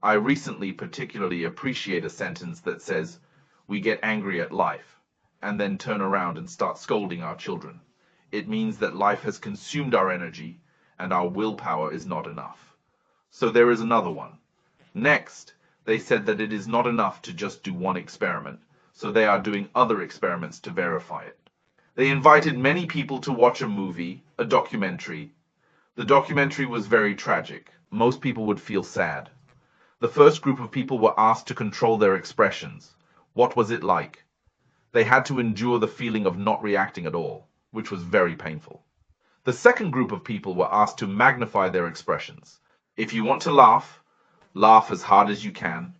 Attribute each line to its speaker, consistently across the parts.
Speaker 1: I recently particularly appreciate a sentence that says, "We get angry at life, and then turn around and start scolding our children." It means that life has consumed our energy, and our willpower is not enough. So there is another one. Next, they said that it is not enough to just do one experiment, so they are doing other experiments to verify it. They invited many people to watch a movie, a documentary. The documentary was very tragic. Most people would feel sad. The first group of people were asked to control their expressions. What was it like? They had to endure the feeling of not reacting at all, which was very painful. The second group of people were asked to magnify their expressions. If you want to laugh, laugh as hard as you can.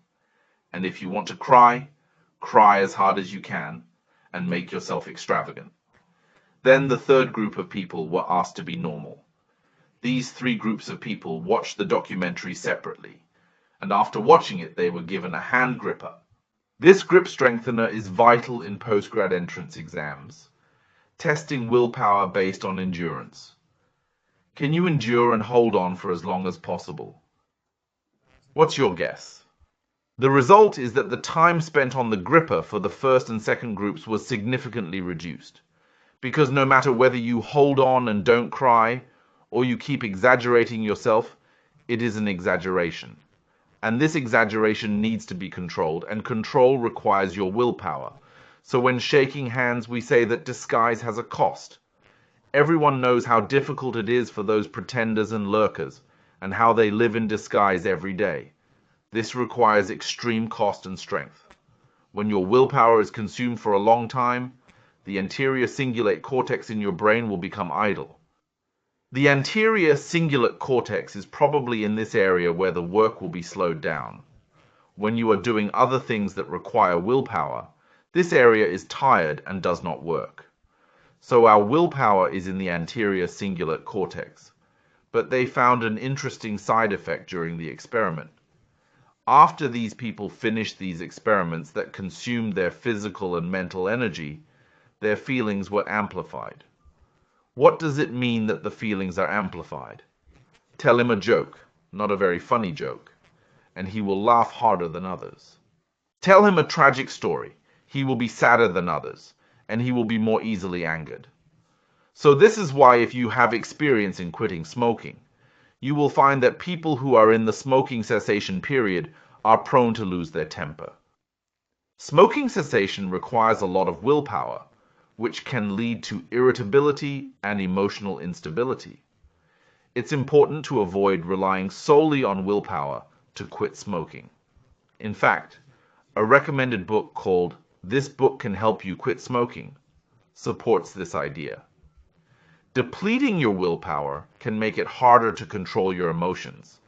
Speaker 1: And if you want to cry, cry as hard as you can, and make yourself extravagant. Then the third group of people were asked to be normal. These three groups of people watched the documentary separately, and after watching it, they were given a hand gripper. This grip strengthener is vital in postgrad entrance exams, testing willpower based on endurance. Can you endure and hold on for as long as possible? What's your guess? The result is that the time spent on the gripper for the first and second groups was significantly reduced. Because no matter whether you hold on and don't cry, or you keep exaggerating yourself, it is an exaggeration. And this exaggeration needs to be controlled, and control requires your willpower. So when shaking hands, we say that disguise has a cost. Everyone knows how difficult it is for those pretenders and lurkers, and how they live in disguise every day. This requires extreme cost and strength. When your willpower is consumed for a long time, the anterior cingulate cortex in your brain will become idle. The anterior cingulate cortex is probably in this area where the work will be slowed down. When you are doing other things that require willpower, this area is tired and does not work. So our willpower is in the anterior cingulate cortex. But they found an interesting side effect during the experiment. After these people finished these experiments that consumed their physical and mental energy, their feelings were amplified. What does it mean that the feelings are amplified? Tell him a joke, not a very funny joke, and he will laugh harder than others. Tell him a tragic story. He will be sadder than others, and he will be more easily angered. So this is why if you have experience in quitting smoking, you will find that people who are in the smoking cessation period are prone to lose their temper. Smoking cessation requires a lot of willpower, which can lead to irritability and emotional instability. It's important to avoid relying solely on willpower to quit smoking. In fact, a recommended book called "This Book Can Help You Quit Smoking" supports this idea. Depleting your willpower can make it harder to control your emotions,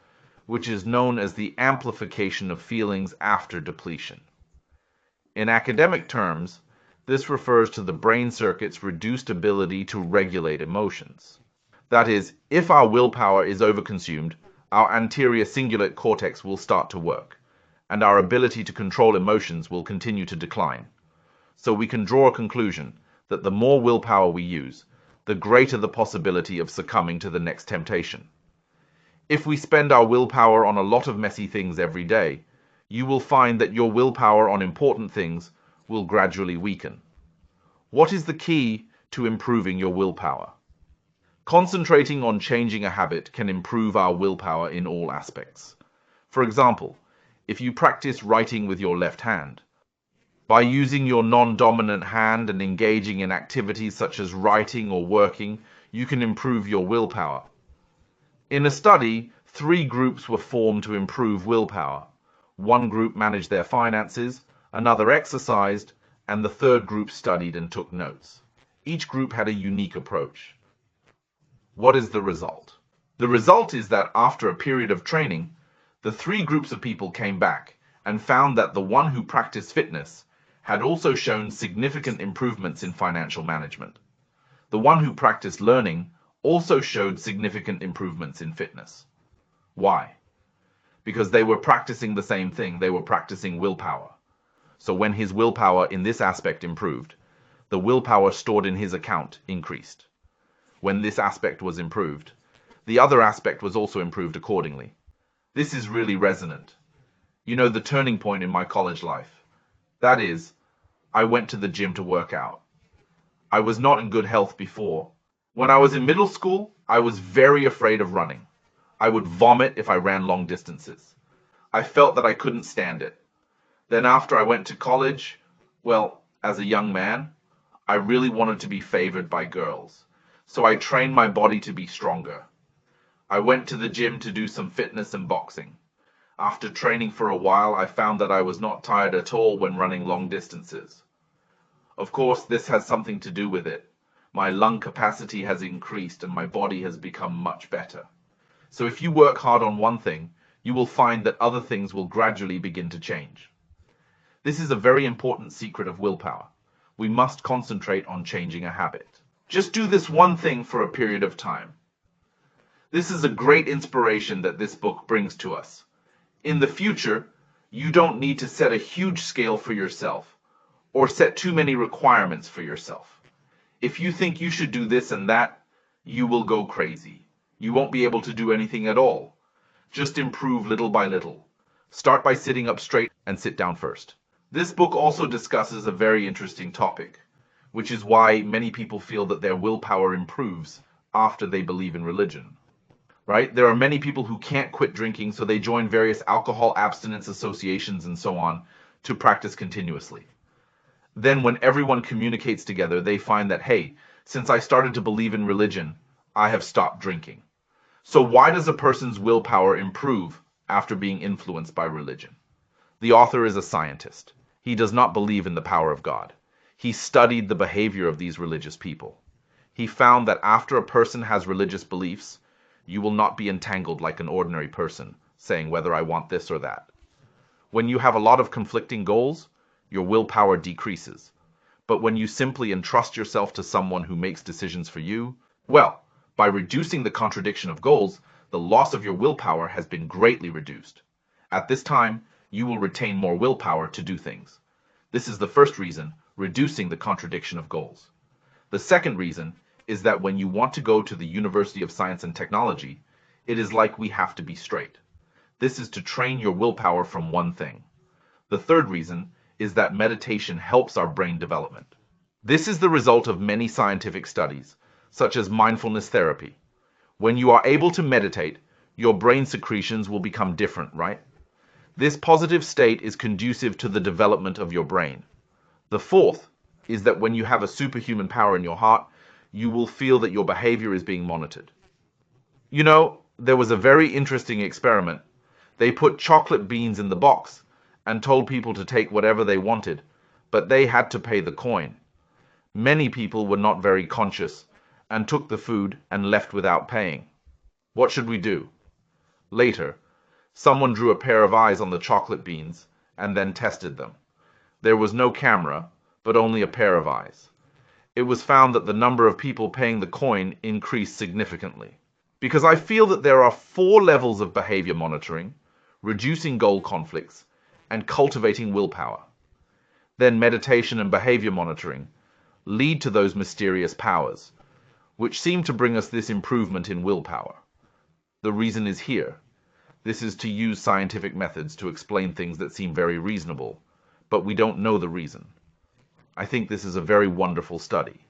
Speaker 1: which is known as the amplification of feelings after depletion. In academic terms, this refers to the brain circuit's reduced ability to regulate emotions. That is, if our willpower is overconsumed, our anterior cingulate cortex will start to work, and our ability to control emotions will continue to decline. So we can draw a conclusion that the more willpower we use, the greater the possibility of succumbing to the next temptation. If we spend our willpower on a lot of messy things every day, you will find that your willpower on important things will gradually weaken. What is the key to improving your willpower? Concentrating on changing a habit can improve our willpower in all aspects. For example, if you practice writing with your left hand, by using your non-dominant hand and engaging in activities such as writing or working, you can improve your willpower. In a study, 3 groups were formed to improve willpower. One group managed their finances, another exercised, and the third group studied and took notes. Each group had a unique approach. What is the result? The result is that after a period of training, the 3 groups of people came back and found that the one who practiced fitness had also shown significant improvements in financial management. The one who practiced learning also showed significant improvements in fitness. Why? Because they were practicing the same thing. They were practicing willpower. So when his willpower in this aspect improved, the willpower stored in his account increased. When this aspect was improved, the other aspect was also improved accordingly. This is really resonant. You know, the turning point in my college life. That is, I went to the gym to work out. I was not in good health before. When I was in middle school, I was very afraid of running. I would vomit if I ran long distances. I felt that I couldn't stand it. Then after I went to college, well, as a young man, I really wanted to be favored by girls. So I trained my body to be stronger. I went to the gym to do some fitness and boxing. After training for a while, I found that I was not tired at all when running long distances. Of course, this has something to do with it. My lung capacity has increased and my body has become much better. So if you work hard on one thing, you will find that other things will gradually begin to change. This is a very important secret of willpower. We must concentrate on changing a habit. Just do this one thing for a period of time. This is a great inspiration that this book brings to us. In the future, you don't need to set a huge scale for yourself or set too many requirements for yourself. If you think you should do this and that, you will go crazy. You won't be able to do anything at all. Just improve little by little. Start by sitting up straight and sit down first. This book also discusses a very interesting topic, which is why many people feel that their willpower improves after they believe in religion. Right? There are many people who can't quit drinking, so they join various alcohol abstinence associations and so on to practice continuously. Then when everyone communicates together, they find that, hey, since I started to believe in religion, I have stopped drinking. So why does a person's willpower improve after being influenced by religion? The author is a scientist. He does not believe in the power of God. He studied the behavior of these religious people. He found that after a person has religious beliefs, you will not be entangled like an ordinary person, saying whether I want this or that. When you have a lot of conflicting goals, your willpower decreases. But when you simply entrust yourself to someone who makes decisions for you, well, by reducing the contradiction of goals, the loss of your willpower has been greatly reduced. At this time, you will retain more willpower to do things. This is the first reason, reducing the contradiction of goals. The second reason is that when you want to go to the University of Science and Technology, it is like we have to be straight. This is to train your willpower from one thing. The third reason is that meditation helps our brain development. This is the result of many scientific studies, such as mindfulness therapy. When you are able to meditate, your brain secretions will become different, right? This positive state is conducive to the development of your brain. The fourth is that when you have a superhuman power in your heart, you will feel that your behavior is being monitored. You know, there was a very interesting experiment. They put chocolate beans in the box and told people to take whatever they wanted, but they had to pay the coin. Many people were not very conscious and took the food and left without paying. What should we do? Later, someone drew a pair of eyes on the chocolate beans and then tested them. There was no camera, but only a pair of eyes. It was found that the number of people paying the coin increased significantly. Because I feel that there are 4 levels of behavior monitoring: reducing goal conflicts and cultivating willpower. Then meditation and behavior monitoring lead to those mysterious powers, which seem to bring us this improvement in willpower. The reason is here. This is to use scientific methods to explain things that seem very reasonable, but we don't know the reason. I think this is a very wonderful study.